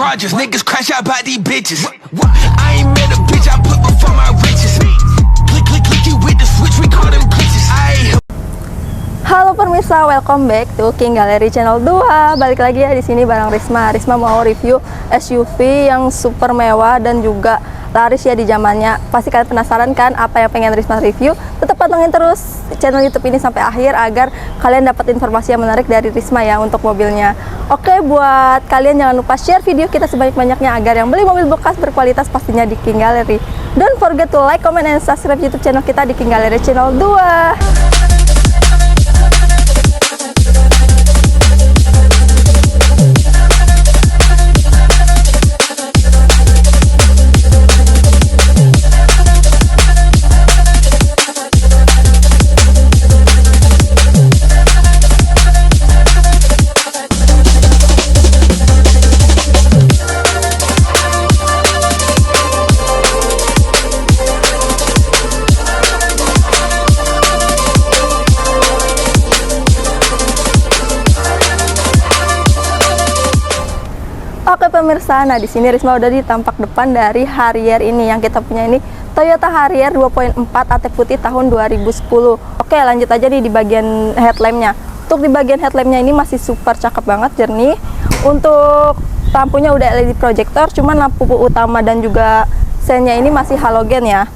Rogers, niggas crash out by these bitches. I ain't met a bitch I put before my riches. Click, click, click, you with the switch, we call them glitches. Halo pemirsa, welcome back to King Gallery Channel 2. Balik lagi ya di sini bareng Risma. Risma mau review SUV yang super mewah dan juga laris ya di zamannya. Pasti kalian penasaran kan apa yang pengen Risma review? Tetap pantengin terus channel YouTube ini sampai akhir agar kalian dapat informasi yang menarik dari Risma ya untuk mobilnya. Oke, buat kalian jangan lupa share video kita sebanyak-banyaknya agar yang beli mobil bekas berkualitas pastinya di King Gallery. Don't forget to like, comment, and subscribe YouTube channel kita di King Gallery Channel 2. Oke pemirsa, nah di sini Risma udah di tampak depan dari Harrier ini yang kita punya ini Toyota Harrier 2.4 AT putih tahun 2010. Oke, lanjut aja nih di bagian headlampnya. Untuk di bagian headlampnya ini masih super cakep banget, jernih. Untuk lampunya udah LED projector, cuman lampu utama dan juga sennya ini masih halogen ya.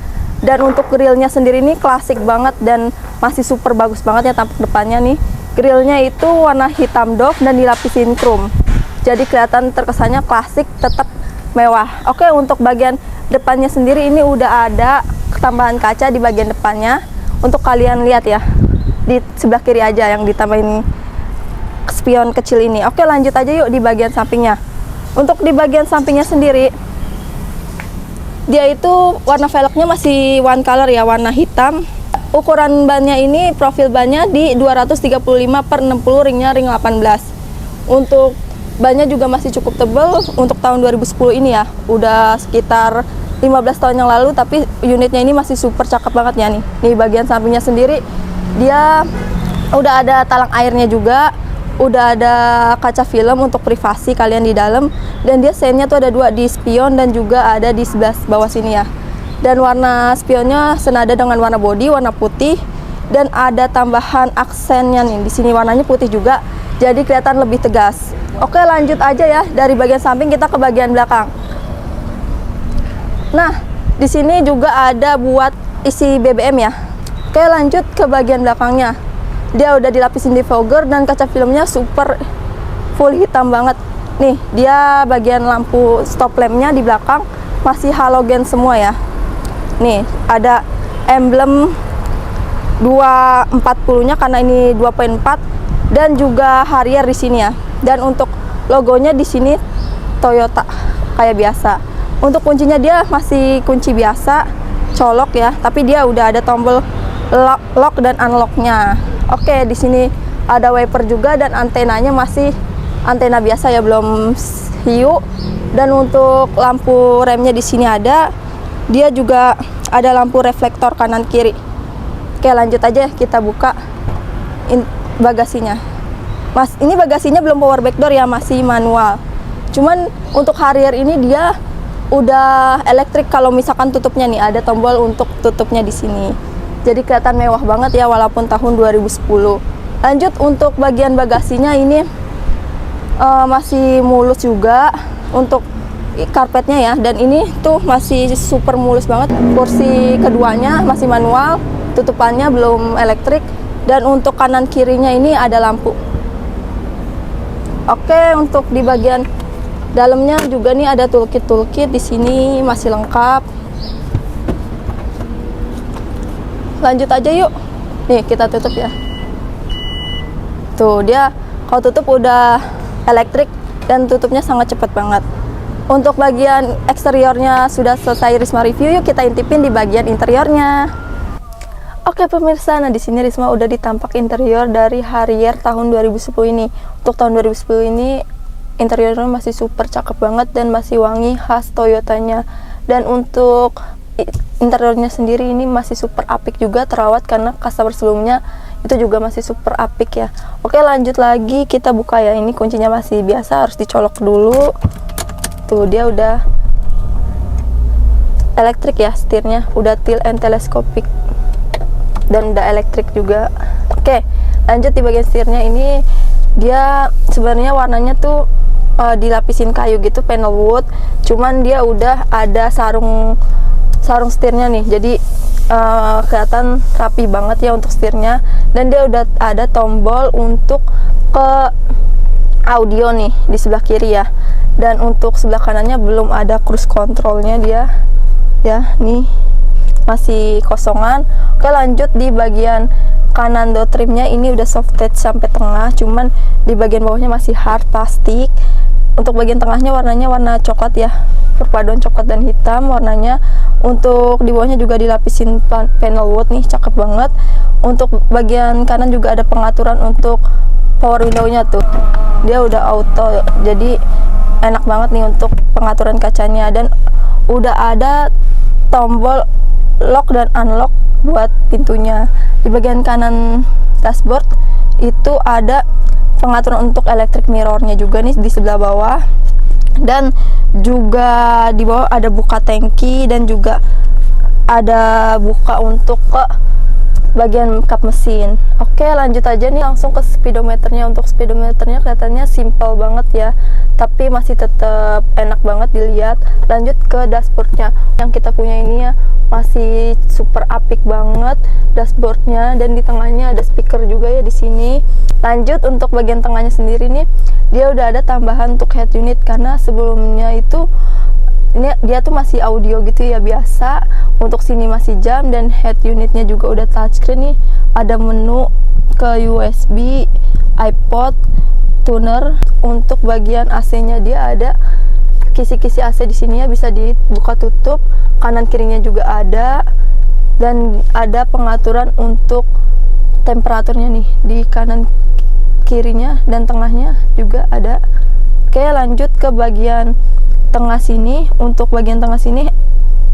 Dan untuk grillnya sendiri ini klasik banget dan masih super bagus banget ya tampak depannya nih. Grillnya itu warna hitam doff dan dilapisin chrome. Jadi kelihatan terkesannya klasik, tetap mewah. Oke, untuk bagian depannya sendiri ini udah ada tambahan kaca di bagian depannya. Untuk kalian lihat ya, di sebelah kiri aja yang ditambahin spion kecil ini. Oke, lanjut aja yuk di bagian sampingnya. Untuk di bagian sampingnya sendiri, dia itu warna velgnya masih one color ya, warna hitam. Ukuran bannya ini, profil bannya di 235/60, ringnya ring 18. Untuk bannya juga masih cukup tebal untuk tahun 2010 ini ya. Udah sekitar 15 tahun yang lalu, tapi unitnya ini masih super cakep banget ya nih. Nih bagian sampingnya sendiri dia udah ada talang airnya juga, udah ada kaca film untuk privasi kalian di dalam, dan dia sennya tuh ada dua di spion dan juga ada di sebelah bawah sini ya. Dan warna spionnya senada dengan warna bodi, warna putih, dan ada tambahan aksennya nih. Di sini warnanya putih juga, jadi kelihatan lebih tegas. Oke, lanjut aja ya dari bagian samping kita ke bagian belakang. Nah, di sini juga ada buat isi BBM ya. Oke, lanjut ke bagian belakangnya. Dia udah dilapisin defogger dan kaca filmnya super full hitam banget. Nih, dia bagian lampu stop lampnya di belakang masih halogen semua ya. Nih, ada emblem 240-nya karena ini 2.4 dan juga Harrier di sini ya. Dan untuk logonya di sini Toyota kayak biasa. Untuk kuncinya dia masih kunci biasa, colok ya, tapi dia udah ada tombol lock dan unlocknya. Oke, di sini ada wiper juga dan antenanya masih antena biasa ya, belum hiu. Dan untuk lampu remnya di sini ada, dia juga ada lampu reflektor kanan kiri. Oke, lanjut aja kita buka bagasinya. Mas, ini bagasinya belum power back door ya, masih manual. Cuman untuk Harrier ini dia udah elektrik. Kalau misalkan tutupnya nih ada tombol untuk tutupnya di sini. Jadi kelihatan mewah banget ya walaupun tahun 2010. Lanjut untuk bagian bagasinya ini masih mulus juga untuk karpetnya ya, dan ini tuh masih super mulus banget. Kursi keduanya masih manual, tutupannya belum elektrik, dan untuk kanan kirinya ini ada lampu. Oke, untuk di bagian dalamnya juga nih ada toolkit di sini masih lengkap. Lanjut aja yuk. Nih, kita tutup ya. Tuh, dia kalau tutup udah elektrik dan tutupnya sangat cepat banget. Untuk bagian eksteriornya sudah selesai Risma review, yuk kita intipin di bagian interiornya. Oke pemirsa, nah di sini Risma udah ditampak interior dari Harrier tahun 2010 ini. Untuk tahun 2010 ini interiornya masih super cakep banget dan masih wangi khas Toyotanya. Dan untuk interiornya sendiri ini masih super apik juga, terawat karena customer sebelumnya itu juga masih super apik ya. Oke, lanjut lagi kita buka ya. Ini kuncinya masih biasa, harus dicolok dulu. tuh dia udah elektrik ya, setirnya udah tilt and telescopic dan udah elektrik juga. Oke, lanjut di bagian setirnya ini, dia sebenarnya warnanya tuh dilapisin kayu gitu, panel wood, cuman dia udah ada sarung setirnya nih, jadi kelihatan rapi banget ya untuk setirnya. Dan dia udah ada tombol untuk ke audio nih di sebelah kiri ya, dan untuk sebelah kanannya belum ada cruise controlnya dia ya, nih masih kosongan. Oke, lanjut di bagian kanan door trimnya ini udah soft touch sampai tengah, cuman di bagian bawahnya masih hard plastik. Untuk bagian tengahnya warnanya warna coklat ya, perpaduan coklat dan hitam warnanya. Untuk di bawahnya juga dilapisin panel wood nih, cakep banget. Untuk bagian kanan juga ada pengaturan untuk power window-nya tuh, dia udah auto, jadi enak banget nih untuk pengaturan kacanya. Dan udah ada tombol lock dan unlock buat pintunya. Di bagian kanan dashboard itu ada pengaturan untuk electric mirrornya juga nih di sebelah bawah, dan juga di bawah ada buka tangki dan juga ada buka untuk ke bagian kap mesin. Oke, lanjut aja nih langsung ke speedometernya. Untuk speedometernya kelihatannya simple banget ya, tapi masih tetap enak banget dilihat. Lanjut ke dashboardnya, yang kita punya ini ya masih super apik banget dashboardnya, dan di tengahnya ada speaker juga ya di sini. Lanjut untuk bagian tengahnya sendiri nih, dia udah ada tambahan untuk head unit, karena sebelumnya itu ini dia tuh masih audio gitu ya biasa. Untuk sini masih jam, dan head unitnya juga udah touchscreen nih. Ada menu ke USB, iPod, tuner. Untuk bagian AC-nya dia ada kisi-kisi AC di sini ya, bisa dibuka tutup. Kanan kirinya juga ada, dan ada pengaturan untuk temperaturnya nih di kanan kirinya, dan tengahnya juga ada. Oke, lanjut ke bagian tengah sini. Untuk bagian tengah sini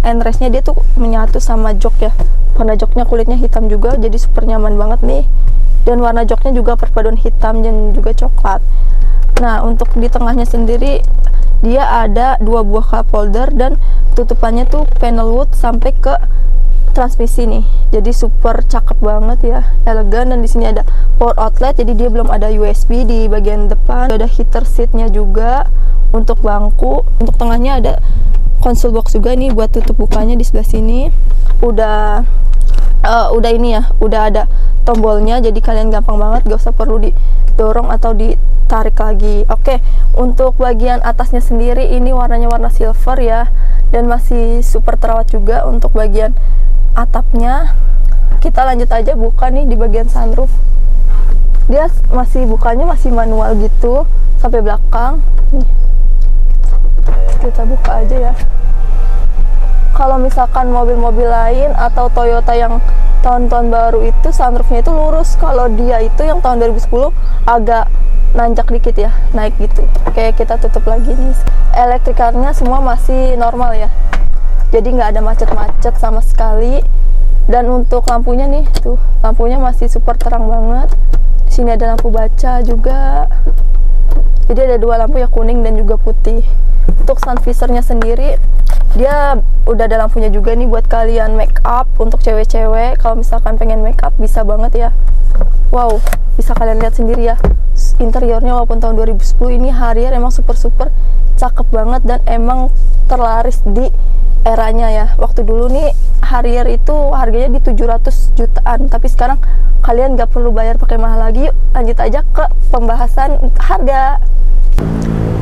handrestnya dia tuh menyatu sama jok ya, warna joknya kulitnya hitam juga, jadi super nyaman banget nih. Dan warna joknya juga perpaduan hitam dan juga coklat. Nah, untuk di tengahnya sendiri dia ada 2 buah cup holder, dan tutupannya tuh panel wood sampai ke transmisi nih, jadi super cakep banget ya, elegan. Dan di sini ada power outlet, jadi dia belum ada USB di bagian depan. Ada heater seatnya juga untuk bangku. Untuk tengahnya ada console box juga nih buat tutup bukanya di sebelah sini. Udah ini ya, udah ada tombolnya, jadi kalian gampang banget, gak usah perlu didorong atau ditarik lagi. Oke, untuk bagian atasnya sendiri ini warnanya warna silver ya, dan masih super terawat juga. Untuk bagian atapnya kita lanjut aja buka nih di bagian sunroof. Dia masih bukanya masih manual gitu sampai belakang nih. Kita buka aja ya. Kalau misalkan mobil-mobil lain atau Toyota yang tahun-tahun baru itu sunroofnya itu lurus, kalau dia itu yang tahun 2010 agak nanjak dikit ya, naik gitu. Oke, kita tutup lagi nih. Elektrikalnya semua masih normal ya, jadi nggak ada macet-macet sama sekali. Dan untuk lampunya nih, tuh lampunya masih super terang banget. Di sini ada lampu baca juga, jadi ada 2 lampu ya, kuning dan juga putih. Untuk sun visornya sendiri dia udah ada lampunya juga nih buat kalian make up. Untuk cewek-cewek kalau misalkan pengen make up bisa banget ya. Wow, bisa kalian lihat sendiri ya interiornya. Walaupun tahun 2010 ini Harrier emang super cakep banget, dan emang terlaris di eranya ya. Waktu dulu nih Harrier itu harganya di 700 jutaan, tapi sekarang kalian gak perlu bayar pakai mahal lagi. Yuk lanjut aja ke pembahasan harga.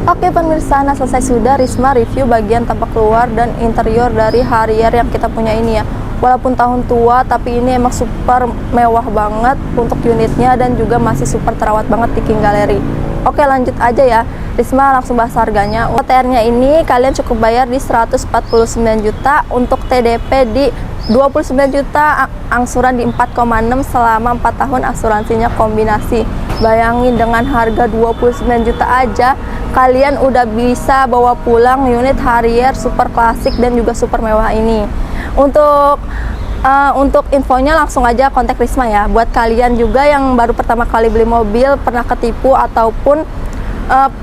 Oke pemirsa, nah selesai sudah Risma review bagian tampak luar dan interior dari Harrier yang kita punya ini ya. Walaupun tahun tua, tapi ini emang super mewah banget untuk unitnya, dan juga masih super terawat banget di King Gallery. Oke, lanjut aja ya, Risma langsung bahas harganya. Untuk TR-nya ini kalian cukup bayar di 149 juta, untuk TDP di 29 juta, angsuran di 4,6 selama 4 tahun asuransinya kombinasi. Bayangin dengan harga 29 juta aja kalian udah bisa bawa pulang unit Harrier super klasik dan juga super mewah ini. Untuk infonya langsung aja kontak Risma ya. Buat kalian juga yang baru pertama kali beli mobil, pernah ketipu ataupun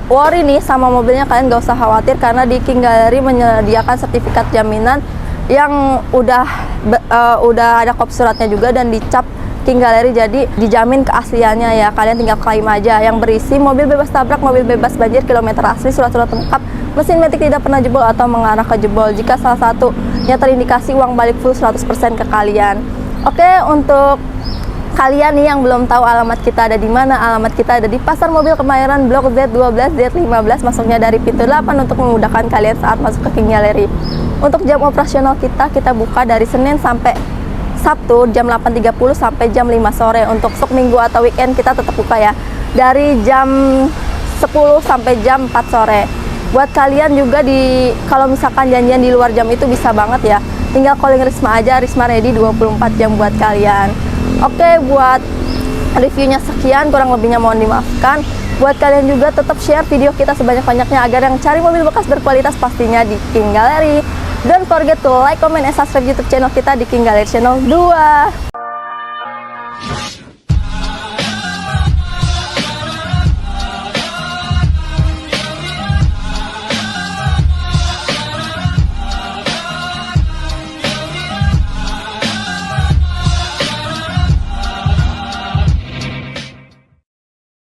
worry nih sama mobilnya, kalian gak usah khawatir karena di King Gallery menyediakan sertifikat jaminan yang udah ada kop suratnya juga dan dicap King Gallery, jadi dijamin keasliannya ya. Kalian tinggal klaim aja, yang berisi mobil bebas tabrak, mobil bebas banjir, kilometer asli, surat-surat lengkap, mesin matic tidak pernah jebol atau mengarah ke jebol. Jika salah satunya terindikasi, uang balik full 100% ke kalian. Oke, untuk kalian nih yang belum tahu alamat kita ada di mana, alamat kita ada di Pasar Mobil Kemayoran Blok Z12 Z15, masuknya dari pintu 8 untuk memudahkan kalian saat masuk ke King Gallery. Untuk jam operasional kita buka dari Senin sampai Sabtu jam 8.30 sampai jam 5 sore. Untuk minggu atau weekend kita tetap buka ya, dari jam 10 sampai jam 4 sore. Buat kalian juga kalau misalkan janjian di luar jam itu bisa banget ya, tinggal calling Risma aja, Risma ready 24 jam buat kalian. Oke, buat reviewnya sekian, kurang lebihnya mohon dimaafkan. Buat kalian juga tetap share video kita sebanyak-banyaknya agar yang cari mobil bekas berkualitas pastinya di King Gallery. Don't forget to like, comment, and subscribe YouTube channel kita di King Gallery Channel 2.